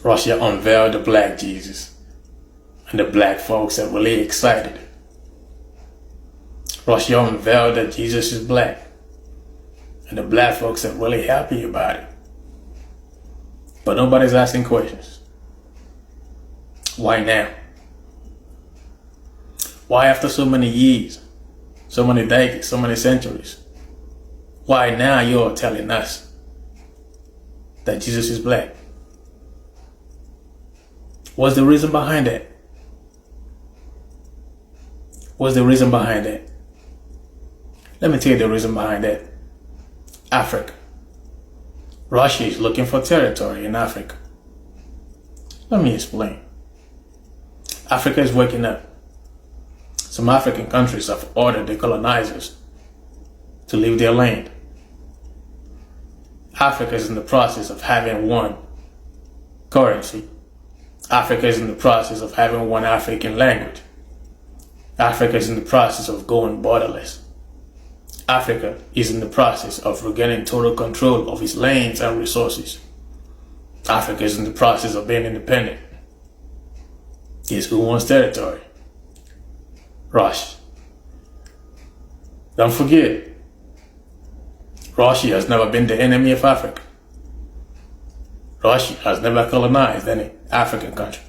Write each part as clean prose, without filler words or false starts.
Russia unveiled the black Jesus, and the black folks are really excited. Russia unveiled that Jesus is black, and the black folks are really happy about it. But nobody's asking questions. Why now? Why after so many years, so many decades, so many centuries? Why now you're telling us that Jesus is black? What's the reason behind that? What's the reason behind that? Let me tell you the reason behind that. Africa. Russia is looking for territory in Africa. Let me explain. Africa is waking up. Some African countries have ordered the colonizers to leave their land. Africa is in the process of having one currency. Africa is in the process of having one African language. Africa is in the process of going borderless. Africa is in the process of regaining total control of its lands and resources. Africa is in the process of being independent. Guess who wants territory? Russia. Don't forget, Russia has never been the enemy of Africa. Russia has never colonized any African country.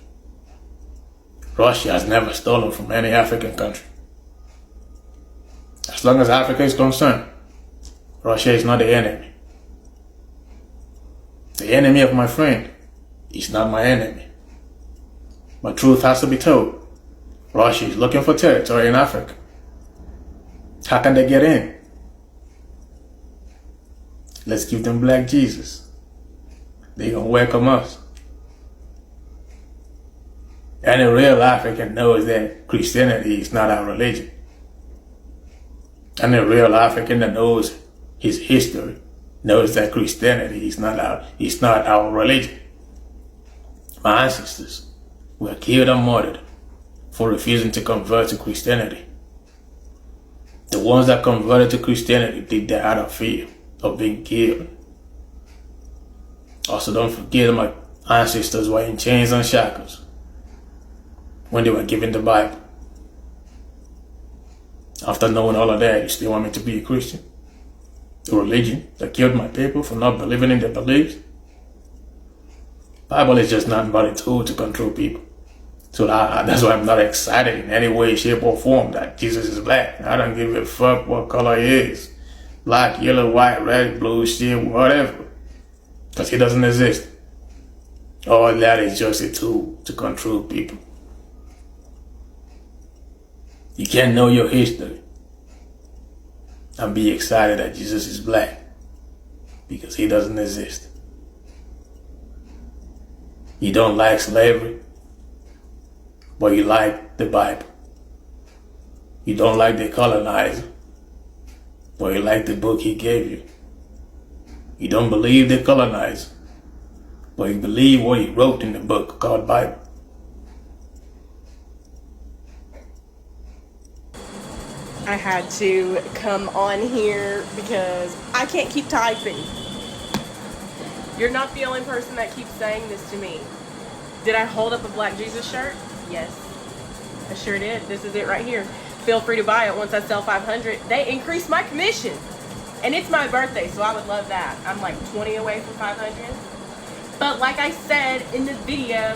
Russia has never stolen from any African country. As long as Africa is concerned, Russia is not the enemy. The enemy of my friend is not my enemy. But truth has to be told. Russia is looking for territory in Africa. How can they get in? Let's give them black Jesus. They gonna welcome us. Any real African knows that Christianity is not our religion. Any real African that knows his history knows that Christianity is not our religion. My ancestors were killed and murdered for refusing to convert to Christianity. The ones that converted to Christianity did that out of fear of being killed. Also, don't forget my ancestors were in chains and shackles when they were given the Bible. After knowing all of that, you still want me to be a Christian? A religion that killed my people for not believing in their beliefs? Bible is just nothing but a tool to control people. So that's why I'm not excited in any way, shape, or form that Jesus is black. I don't give a fuck what color he is. Black, yellow, white, red, blue, shit, whatever. Because he doesn't exist. All that is just a tool to control people. You can't know your history and be excited that Jesus is black because he doesn't exist. You don't like slavery, but you like the Bible. You don't like the colonizer, but you like the book he gave you. You don't believe the colonizer, but you believe what he wrote in the book called Bible. I had to come on here because I can't keep typing. You're not the only person that keeps saying this to me. Did I hold up a Black Jesus shirt? Yes, I sure did. This is it right here. Feel free to buy it once I sell 500. They increased my commission. And it's my birthday, so I would love that. I'm like 20 away from 500. But like I said in the video,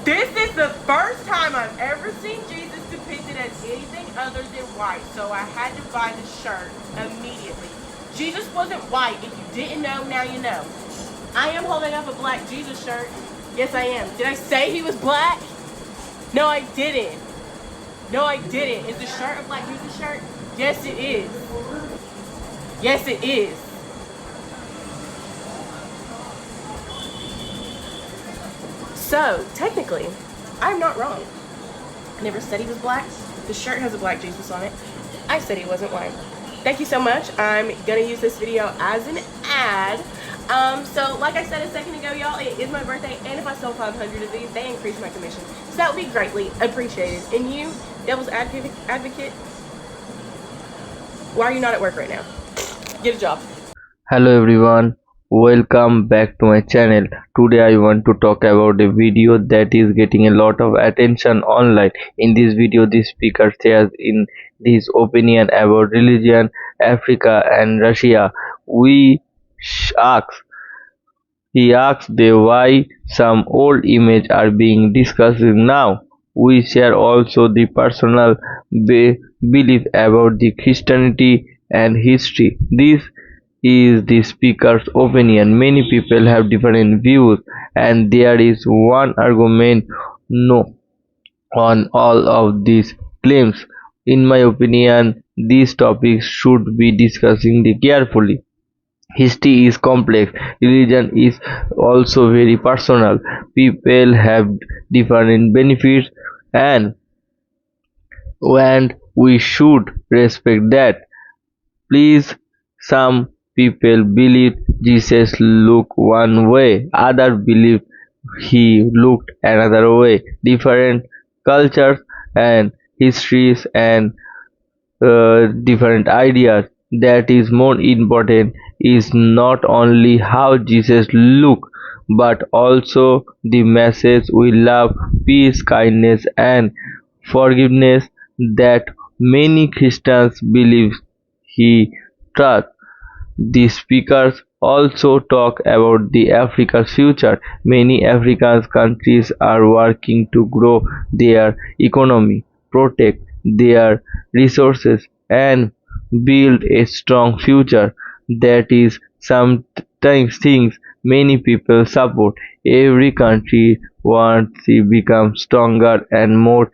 this is the first time I've ever seen Jesus depicted as anything other than white. So I had to buy the shirt immediately. Jesus wasn't white. If you didn't know, now you know. I am holding up a Black Jesus shirt. Yes, I am. Did I say he was black? No, I didn't. No, I didn't. Is the shirt a Black Jesus shirt? Yes, it is. Yes, it is. So, technically, I'm not wrong. I never said he was black. The shirt has a Black Jesus on it. I said he wasn't white. Thank you so much. I'm gonna use this video as an ad. So like I said a second ago, y'all, it is my birthday, and if I sell 500 of these, they increase my commission. So that would be greatly appreciated. And you, devil's advocate, why are you not at work right now? Get a job. Hello everyone, Welcome back to my channel. Today I want to talk about a video that is getting a lot of attention online. In this video, the speaker shares in his opinion about religion, Africa and Russia. We ask He asks why some old images are being discussed now. We share also the personal belief about the Christianity and history. This is the speaker's opinion. Many people have different views, and there is one argument no on all of these claims. In my opinion, these topics should be discussed carefully. History is complex, religion is also very personal. People have different benefits, and we should respect that. Please, some people believe Jesus looked one way, others believe he looked another way. Different cultures and histories and different ideas. That is more important is not only how Jesus looked, but also the message we love, peace, kindness, and forgiveness that many Christians believe he taught. The speakers also talk about the Africa's future. Many African countries are working to grow their economy, protect their resources, and build a strong future. That is sometimes things many people support. Every country wants to become stronger and more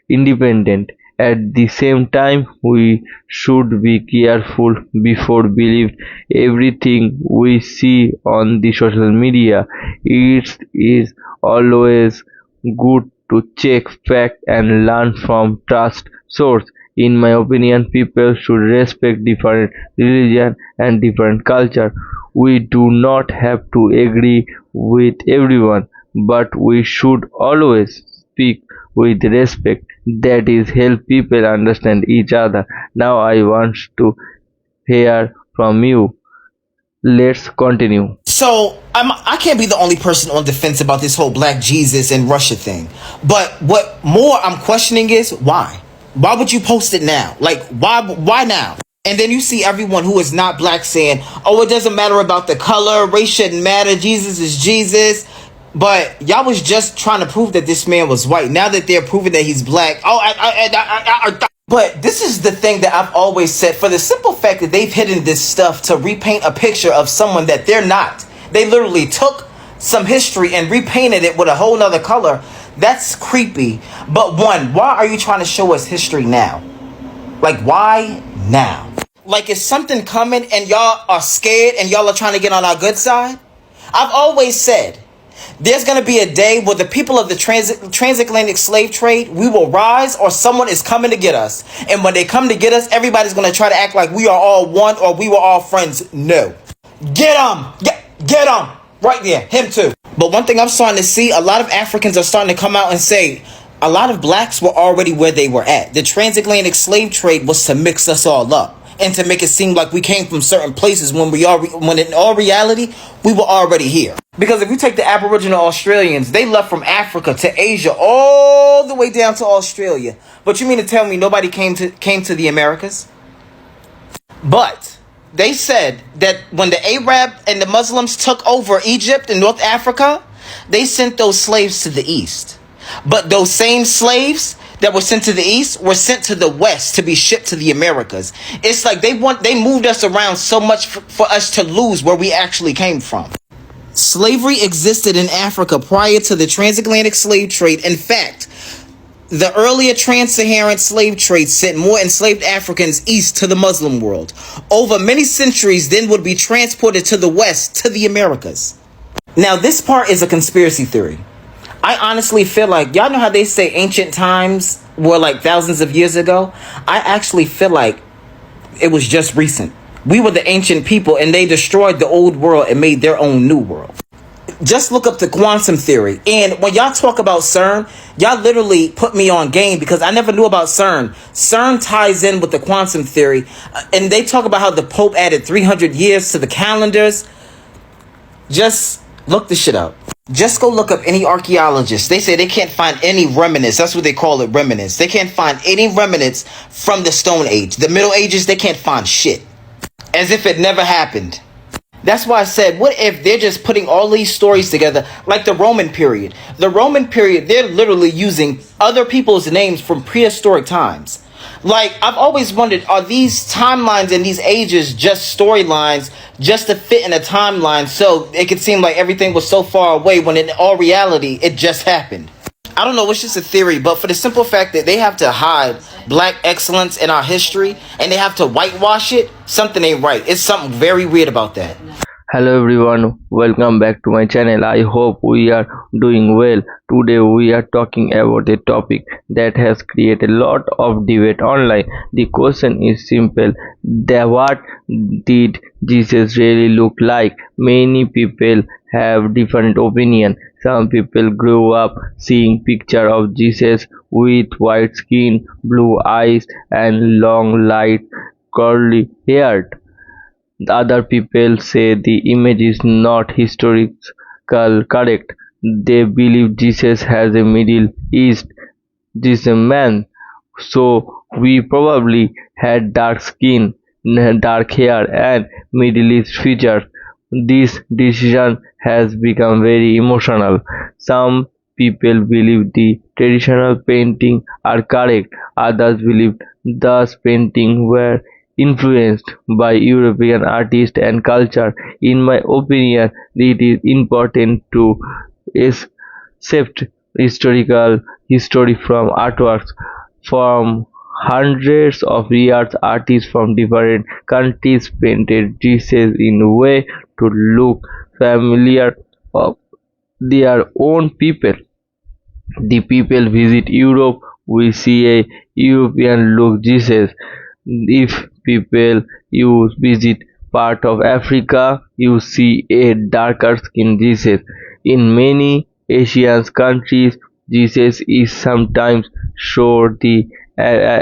independent. At the same time, we should be careful before believe everything we see on the social media. It is always good to check fact and learn from trust source. In my opinion, people should respect different religion and different culture. We do not have to agree with everyone, but we should always speak with respect. That is help people understand each other. Now I want to hear from you. Let's continue. So I can't be the only person on the fence about this whole Black Jesus and Russia thing. But what more I'm questioning is why? Why would you post it now? Like why now? And then you see everyone who is not black saying, "Oh, it doesn't matter about the color, race shouldn't matter. Jesus is Jesus." But y'all was just trying to prove that this man was white. Now that they're proving that he's black, but this is the thing that I've always said, for the simple fact that they've hidden this stuff to repaint a picture of someone that they're not. They literally took some history and repainted it with a whole nother color. That's creepy. But one, why are you trying to show us history now? Like, why now? Like, is something coming and y'all are scared and y'all are trying to get on our good side? I've always said, there's going to be a day where the people of the transatlantic slave trade, we will rise, or someone is coming to get us. And when they come to get us, everybody's going to try to act like we are all one or we were all friends. No. Get him. Get him. Right there. Him too. But one thing I'm starting to see, a lot of Africans are starting to come out and say, a lot of blacks were already where they were at. The transatlantic slave trade was to mix us all up and to make it seem like we came from certain places when in all reality, we were already here. Because if you take the Aboriginal Australians, they left from Africa to Asia all the way down to Australia. But you mean to tell me nobody came to the Americas? But they said that when the Arab and the Muslims took over Egypt and North Africa, they sent those slaves to the east. But those same slaves that were sent to the east were sent to the west to be shipped to the Americas. It's like they moved us around so much for us to lose where we actually came from. Slavery existed in Africa prior to the transatlantic slave trade. In fact, the earlier trans-Saharan slave trade sent more enslaved Africans east to the Muslim world. Over many centuries, then would be transported to the west, to the Americas. Now, this part is a conspiracy theory. I honestly feel like, y'all know how they say ancient times were like thousands of years ago? I actually feel like it was just recent. We were the ancient people and they destroyed the old world and made their own new world. Just look up the quantum theory. And when y'all talk about CERN, y'all literally put me on game because I never knew about CERN. CERN ties in with the quantum theory. And they talk about how the Pope added 300 years to the calendars. Just look this shit up. Just go look up any archaeologist. They say they can't find any remnants. That's what they call it, remnants. They can't find any remnants from the Stone Age. The Middle Ages, they can't find shit. As if it never happened. That's why I said, what if they're just putting all these stories together like the Roman period? The Roman period, they're literally using other people's names from prehistoric times. Like, I've always wondered, are these timelines and these ages just storylines just to fit in a timeline so it could seem like everything was so far away when in all reality, it just happened? I don't know, it's just a theory, but for the simple fact that they have to hide black excellence in our history and they have to whitewash it, something ain't right. It's something very weird about that. Hello everyone, welcome back to my channel. I hope we are doing well. Today we are talking about a topic that has created a lot of debate online. The question is simple: what did Jesus really look like? Many people have different opinion. Some people grew up seeing picture of Jesus with white skin, blue eyes and long light curly hair. Other people say the image is not historical correct. They believe Jesus has a Middle East man, so we probably had dark skin, dark hair and Middle East features. This decision has become very emotional. Some people believe the traditional painting are correct. Others believe those paintings were influenced by European artists and culture. In my opinion, it is important to accept historical history from artworks from hundreds of years. Artists from different countries painted Jesus in a way to look familiar of their own people. The people visit Europe, we see a European look Jesus. If people you visit part of Africa, you see a darker skinned Jesus. In many Asian countries, Jesus is sometimes shown the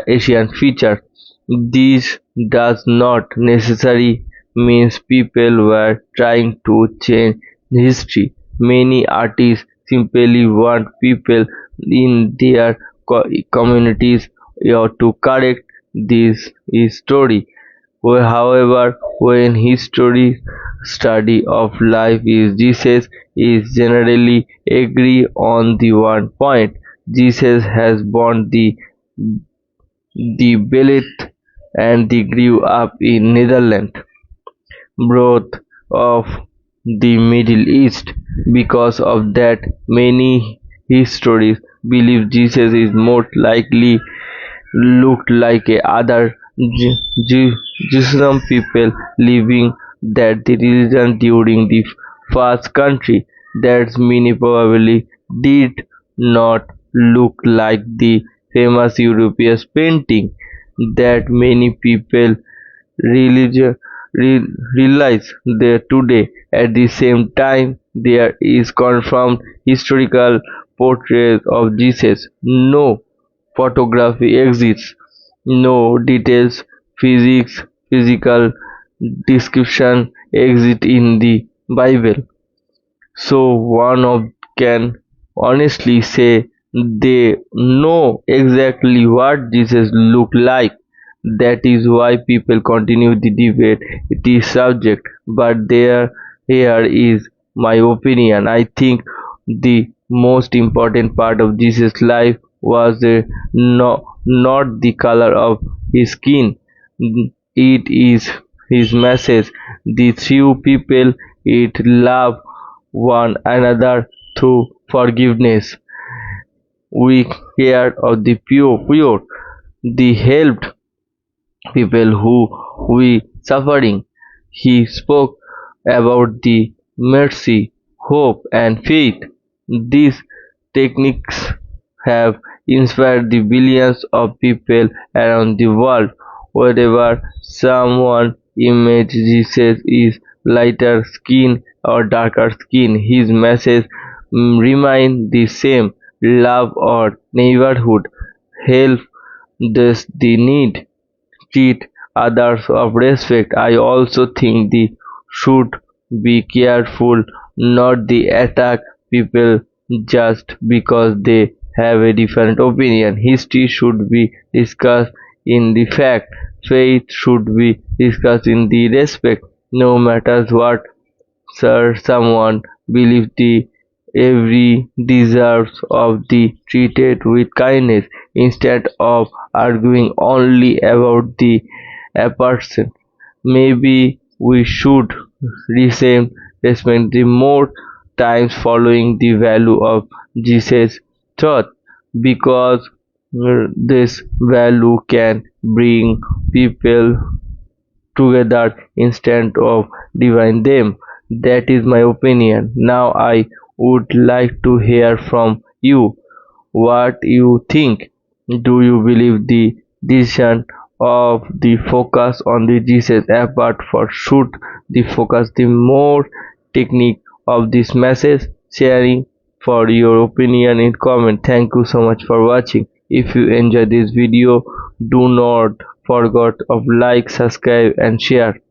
Asian feature. This does not necessarily mean people were trying to change history. Many artists simply want people in their communities to correct this story. However, when history study of life is Jesus is generally agree on the one point. Jesus has born the ballet and they grew up in Netherlands, both of the Middle East. Because of that, many historians believe Jesus is most likely looked like a other Jerusalem people living that the religion during the first country. That many probably did not look like the famous European painting that many people religion realize that today. At the same time, there is confirmed historical portraits of Jesus. No photography exists, no details physical description exist in the Bible. So one of can honestly say they know exactly what Jesus looked like. That is why people continue the debate this subject. But here is my opinion. I think the most important part of Jesus' life was not the color of his skin. It is his message. The few people it love one another through forgiveness. We cared of the pure. They helped people who were suffering. He spoke about the mercy, hope, and faith. These techniques have inspired the billions of people around the world. Wherever someone images is lighter skin or darker skin, his message remains the same: love or neighborhood, help those the need, treat others of respect. I also think the should be careful not the attack people just because they have a different opinion. History should be discussed in the fact. Faith should be discussed in the respect. No matter what sir someone believes the every deserves of the treated with kindness instead of arguing only about the person. Maybe we should receive respect the more times following the value of Jesus' thought because this value can bring people together instead of dividing them. That is my opinion. Now I would like to hear from you what you think. Do you believe the decision of the focus on the Jesus apart for should the focus the more technique of this message sharing for your opinion in comment. Thank you so much for watching. If you enjoyed this video, do not forget of like, subscribe and share.